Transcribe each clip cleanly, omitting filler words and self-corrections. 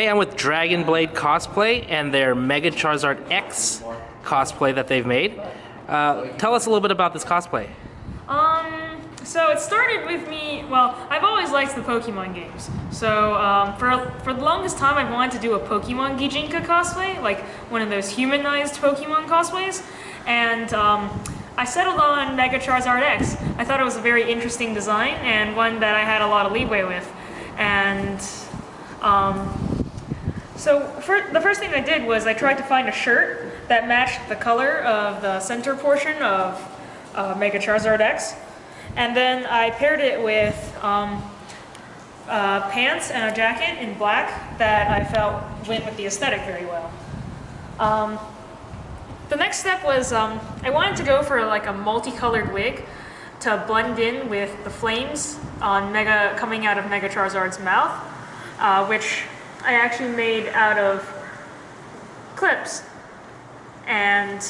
Hey, I'm with Dragon8blade Cosplay and their Mega Charizard X Cosplay that they've made. Tell us a little bit about this cosplay. So it started with me, well, I've always liked the Pokemon games. So for the longest time I've wanted to do a Pokemon Gijinka cosplay, like one of those humanized Pokemon cosplays. And I settled on Mega Charizard X. I thought it was a very interesting design and one that I had a lot of leeway with. And so the first thing I did was I tried to find a shirt that matched the color of the center portion of Mega Charizard X. And then I paired it with pants and a jacket in black that I felt went with the aesthetic very well. The next step was I wanted to go for like a multicolored wig to blend in with the flames on coming out of Mega Charizard's mouth, which I actually made out of clips and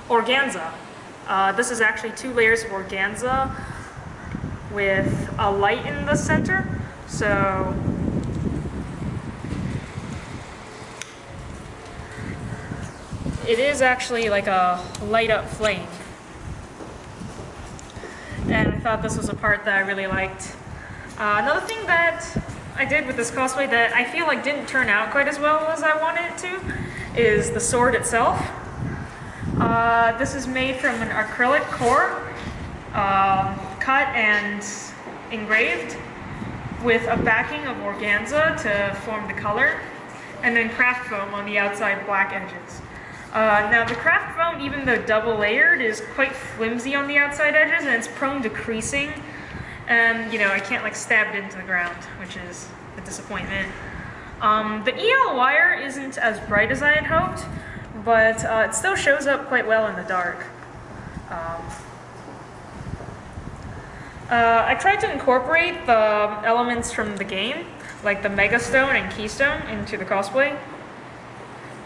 organza. This is actually 2 layers of organza with a light in the center. So it is actually like a light up flame. And I thought this was a part that I really liked. Another thing that I did with this cosplay that I feel like didn't turn out quite as well as I wanted it to is the sword itself. This is made from an acrylic core, cut and engraved with a backing of organza to form the color, and then craft foam on the outside black edges. Now the craft foam, even though double layered, is quite flimsy on the outside edges and it's prone to creasing. And, you know, I can't like stab it into the ground, which is a disappointment. The EL wire isn't as bright as I had hoped, but it still shows up quite well in the dark. I tried to incorporate the elements from the game, like the Mega Stone and Keystone, into the cosplay.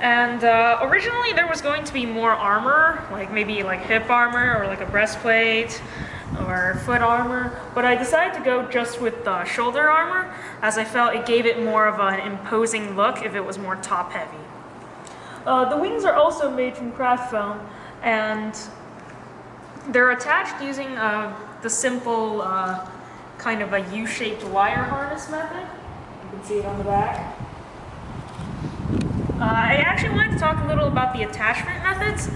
And originally there was going to be more armor, like maybe like hip armor or like a breastplate or foot armor, but I decided to go just with the shoulder armor as I felt it gave it more of an imposing look if it was more top heavy. The wings are also made from craft foam and they're attached using the simple kind of a U-shaped wire harness method. You can see it on the back. I actually wanted to talk a little about the attachment methods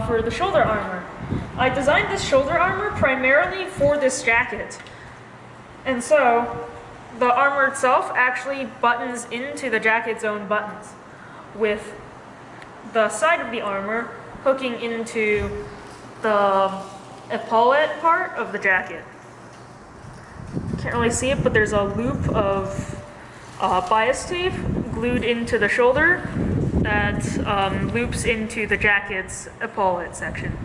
for the shoulder armor. I designed this shoulder armor primarily for this jacket. And so the armor itself actually buttons into the jacket's own buttons, with the side of the armor hooking into the epaulette part of the jacket. Can't really see it, but there's a loop of bias tape glued into the shoulder that loops into the jacket's epaulette section.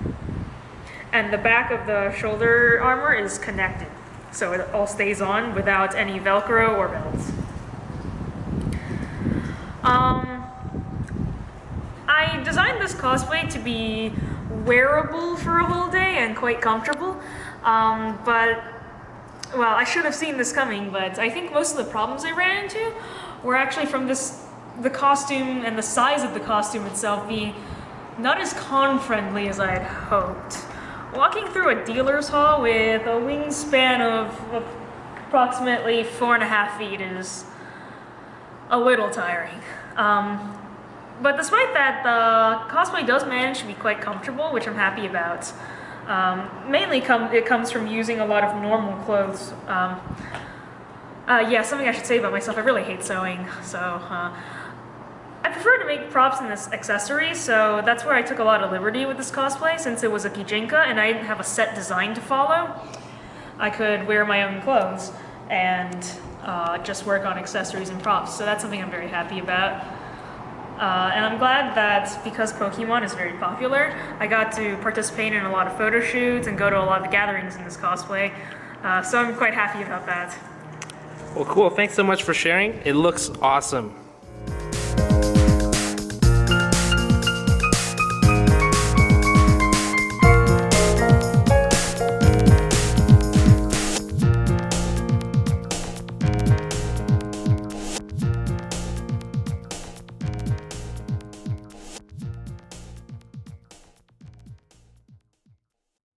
And the back of the shoulder armor is connected, so it all stays on without any Velcro or belts. I designed this cosplay to be wearable for a whole day and quite comfortable, but, well, I should have seen this coming, but I think most of the problems I ran into were actually from the costume and the size of the costume itself being not as con-friendly as I had hoped. Walking through a dealer's hall with a wingspan of approximately 4.5 feet is a little tiring. But despite that, the cosplay does manage to be quite comfortable, which I'm happy about. Mainly it comes from using a lot of normal clothes. Yeah, something I should say about myself, I really hate sewing, so I prefer to make props and accessories, so that's where I took a lot of liberty with this cosplay. Since it was a Gijinka and I didn't have a set design to follow, I could wear my own clothes and just work on accessories and props, so that's something I'm very happy about. And I'm glad that because Pokemon is very popular, I got to participate in a lot of photo shoots and go to a lot of the gatherings in this cosplay, so I'm quite happy about that. Well, cool. Thanks so much for sharing. It looks awesome.